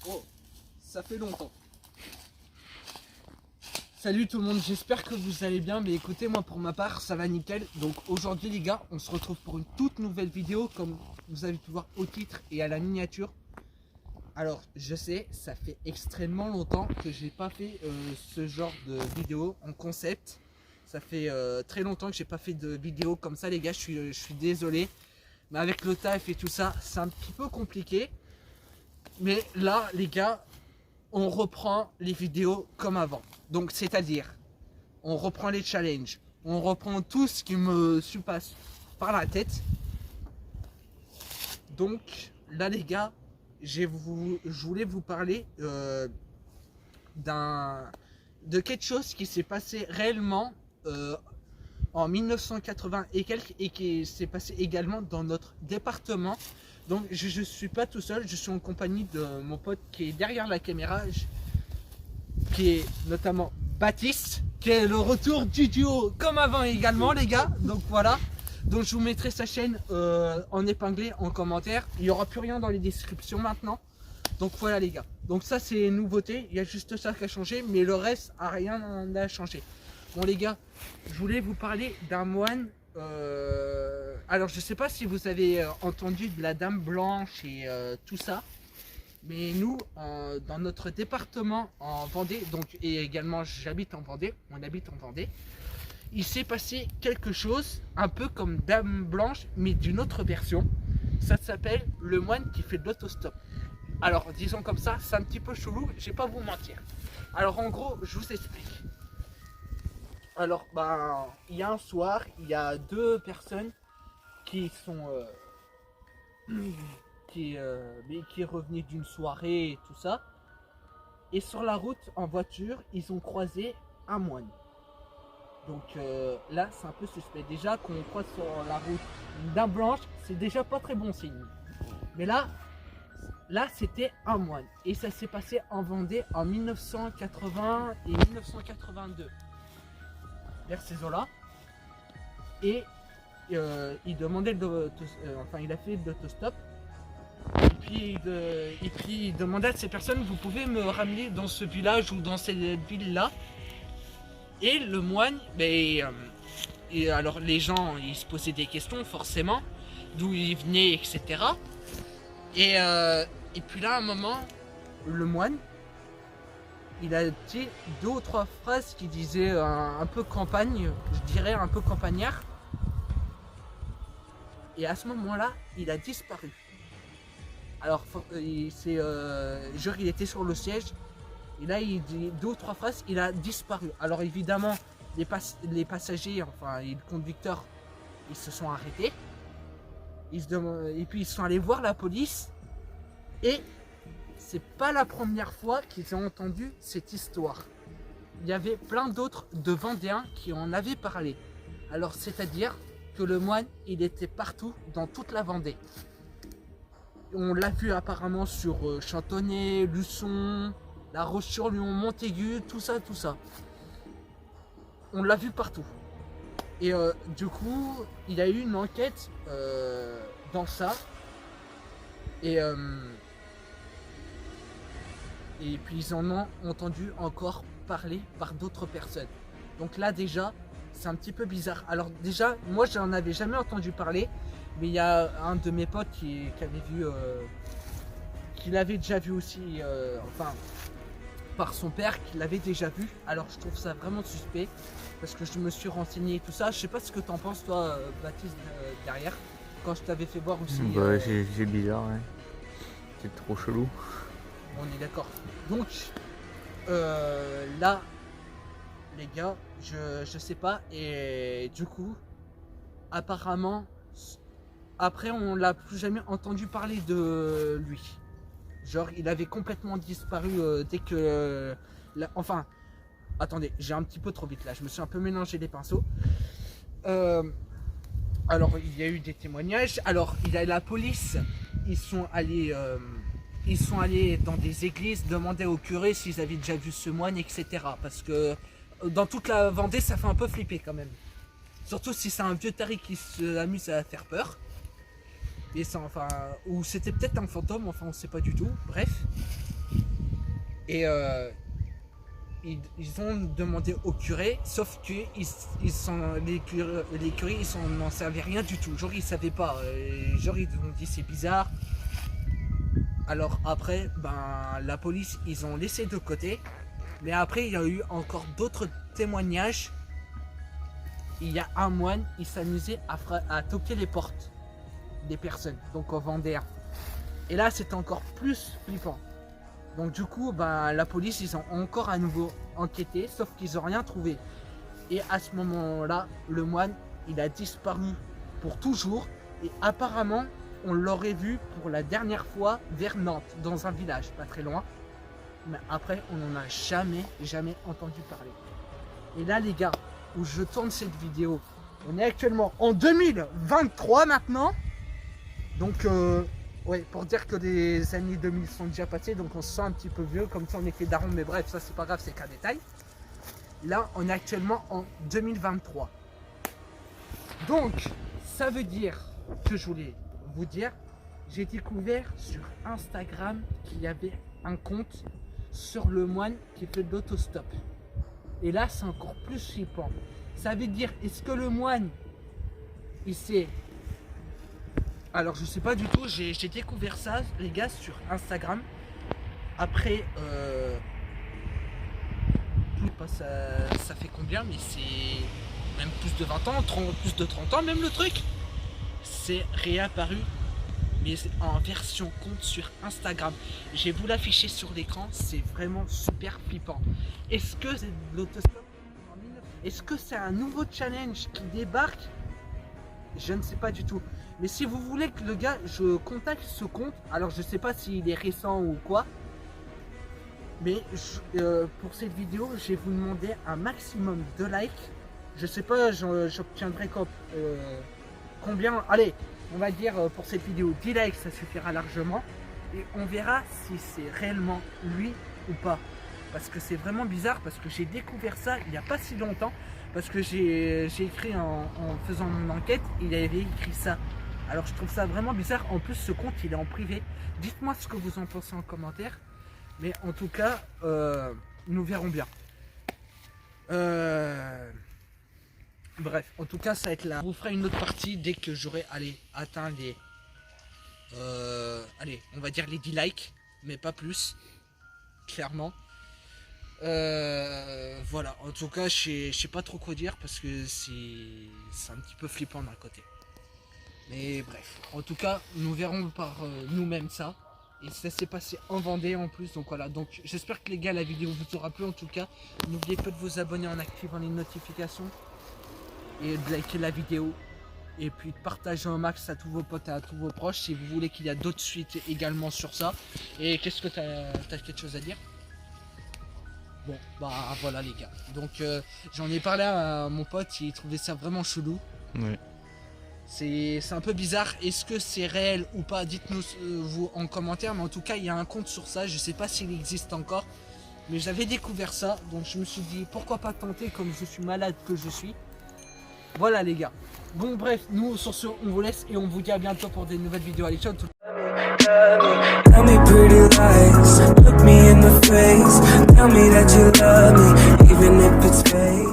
Oh, ça fait longtemps. Salut tout le monde, j'espère que vous allez bien. Mais écoutez, moi pour ma part, ça va nickel. Donc aujourd'hui les gars, on se retrouve pour une toute nouvelle vidéo, comme vous avez pu voir au titre et à la miniature. Alors je sais, ça fait extrêmement longtemps que j'ai pas fait ce genre de vidéo en concept. Ça fait très longtemps que j'ai pas fait de vidéo comme ça les gars, je suis désolé. Mais avec le taf et tout ça, c'est un petit peu compliqué. Mais là les gars, on reprend les vidéos comme avant. Donc c'est-à-dire, on reprend les challenges, on reprend tout ce qui me passe par la tête. Donc là les gars, je voulais vous parler de quelque chose qui s'est passé réellement en 1980 et quelques, et qui s'est passé également dans notre département. Donc je suis pas tout seul, je suis en compagnie de mon pote qui est derrière la caméra, qui est notamment Baptiste, qui est le retour du duo comme avant également les gars. Donc voilà, donc je vous mettrai sa chaîne en épinglé en commentaire. Il n'y aura plus rien dans les descriptions maintenant. Donc voilà les gars, donc ça c'est une nouveauté, il y a juste ça qui a changé, mais le reste a rien n'a changé. Bon les gars, je voulais vous parler d'un moine. Alors je sais pas si vous avez entendu de la Dame Blanche et tout ça. Mais nous, dans notre département en Vendée, donc, et également j'habite en Vendée, on habite en Vendée, il s'est passé quelque chose un peu comme Dame Blanche, mais d'une autre version. Ça s'appelle le moine qui fait de l'autostop. Alors, disons comme ça, c'est un petit peu chelou, je vais pas vous mentir. Alors, en gros, je vous explique. Alors, ben, il y a un soir, il y a deux personnes qui sont... qui revenait d'une soirée et tout ça. Et sur la route, en voiture, ils ont croisé un moine. Donc là, c'est un peu suspect. Déjà, qu'on croise sur la route une dame blanche, c'est déjà pas très bon signe. Mais là c'était un moine. Et ça s'est passé en Vendée en 1980 et 1982. Vers ces eaux-là. Et il demandait il a fait de l'autostop. Et puis il demandait à ces personnes, vous pouvez me ramener dans ce village ou dans cette ville-là. Et le moine, et alors les gens, ils se posaient des questions forcément, d'où ils venaient, etc. Et puis là, à un moment, le moine, il a dit deux ou trois phrases qui disaient un peu campagne, je dirais un peu campagnard. Et à ce moment-là, il a disparu. Alors, genre il était sur le siège, et là il dit deux ou trois phrases, il a disparu. Alors évidemment, les passagers, enfin et le conducteur, ils se sont arrêtés. Et puis ils sont allés voir la police, et c'est pas la première fois qu'ils ont entendu cette histoire. Il y avait plein d'autres de Vendéens qui en avaient parlé. Alors c'est-à-dire que le moine, il était partout dans toute la Vendée. On l'a vu apparemment sur Chantonnay, Luçon, La Roche-sur-Yon, Montaigu, tout ça. On l'a vu partout. Et du coup, il y a eu une enquête dans ça. Et puis ils en ont entendu encore parler par d'autres personnes. Donc là déjà, c'est un petit peu bizarre. Alors déjà, moi j'en avais jamais entendu parler. Mais il y a un de mes potes qui avait vu, qui l'avait déjà vu aussi, enfin, par son père, qui l'avait déjà vu. Alors je trouve ça vraiment suspect, parce que je me suis renseigné et tout ça. Je sais pas ce que t'en penses toi, Baptiste, derrière, quand je t'avais fait voir aussi. Bah, c'est bizarre, ouais. C'est trop chelou. On est d'accord. Donc, là, les gars, je sais pas. Et du coup, apparemment... Après, on l'a plus jamais entendu parler de lui. Genre, il avait complètement disparu dès que... Enfin, attendez, j'ai un petit peu trop vite là. Je me suis un peu mélangé les pinceaux. Alors, il y a eu des témoignages. Alors, il y a la police. Ils sont allés dans des églises demander aux curés s'ils avaient déjà vu ce moine, etc. Parce que dans toute la Vendée, ça fait un peu flipper quand même. Surtout si c'est un vieux taré qui s'amuse à faire peur. Et ça, enfin, ou c'était peut-être un fantôme, enfin on sait pas du tout, bref. Et ils ont demandé au curé, sauf que les curés ils n'en savaient rien du tout. Genre ils savaient pas. Genre ils ont dit c'est bizarre. Alors après, ben la police ils ont laissé de côté. Mais après il y a eu encore d'autres témoignages. Il y a un moine, il s'amusait à toquer les portes des personnes, donc au Vendéen. Et là c'est encore plus flippant. Donc du coup, ben, la police, ils ont encore à nouveau enquêté, sauf qu'ils n'ont rien trouvé. Et à ce moment-là, le moine, il a disparu pour toujours. Et apparemment, on l'aurait vu pour la dernière fois vers Nantes, dans un village, pas très loin. Mais après, on n'en a jamais entendu parler. Et là, les gars, où je tourne cette vidéo, on est actuellement en 2023 maintenant. Donc... ouais, pour dire que les années 2000 sont déjà passées, donc on se sent un petit peu vieux, comme si on était daron, mais bref, ça c'est pas grave, c'est qu'un détail. Là, on est actuellement en 2023. Donc, ça veut dire que je voulais vous dire, j'ai découvert sur Instagram qu'il y avait un compte sur le moine qui fait de l'autostop. Et là, c'est encore plus flippant. Ça veut dire, est-ce que le moine, il s'est... Alors je sais pas du tout, j'ai découvert ça les gars sur Instagram. Après ça fait combien, mais c'est même plus de 20 ans, plus de 30 ans même le truc. C'est réapparu, mais c'est en version compte sur Instagram. Je vais vous l'afficher sur l'écran, c'est vraiment super flippant. Est-ce que c'est de l'autostop? Est-ce que c'est un nouveau challenge qui débarque? Je ne sais pas du tout. Mais si vous voulez que le gars, je contacte ce compte, alors je sais pas s'il est récent ou quoi, mais pour cette vidéo, je vais vous demander un maximum de likes. Je sais pas, j'obtiendrai combien, allez, on va dire pour cette vidéo 10 likes, ça suffira largement. Et on verra si c'est réellement lui ou pas. Parce que c'est vraiment bizarre, parce que j'ai découvert ça il n'y a pas si longtemps. Parce que j'ai écrit en faisant mon enquête, il avait écrit ça. Alors je trouve ça vraiment bizarre. En plus ce compte il est en privé. Dites-moi ce que vous en pensez en commentaire. Mais en tout cas, nous verrons bien. Bref, en tout cas ça va être là. Je vous ferai une autre partie dès que j'aurai atteint les... allez, on va dire les 10 likes. Mais pas plus. Clairement. Voilà, en tout cas je sais pas trop quoi dire parce que c'est un petit peu flippant d'un côté. Mais bref, en tout cas nous verrons par nous-mêmes ça. Et ça s'est passé en Vendée en plus, donc voilà. Donc j'espère que les gars la vidéo vous aura plu en tout cas. N'oubliez pas de vous abonner en activant les notifications. Et de liker la vidéo. Et puis de partager un max à tous vos potes et à tous vos proches si vous voulez qu'il y a d'autres suites également sur ça. Et qu'est-ce que t'as quelque chose à dire? Bon, bah voilà les gars. Donc j'en ai parlé à mon pote, il trouvait ça vraiment chelou. Ouais. C'est un peu bizarre. Est-ce que c'est réel ou pas? Dites-nous vous en commentaire. Mais en tout cas, il y a un compte sur ça. Je sais pas s'il existe encore. Mais j'avais découvert ça. Donc je me suis dit pourquoi pas tenter comme je suis malade que je suis. Voilà les gars. Bon bref, nous sur ce, on vous laisse et on vous dit à bientôt pour des nouvelles vidéos. Allez, ciao tout le monde. Tell me pretty lies, look me in the face. Tell me that you love me, even if it's fake.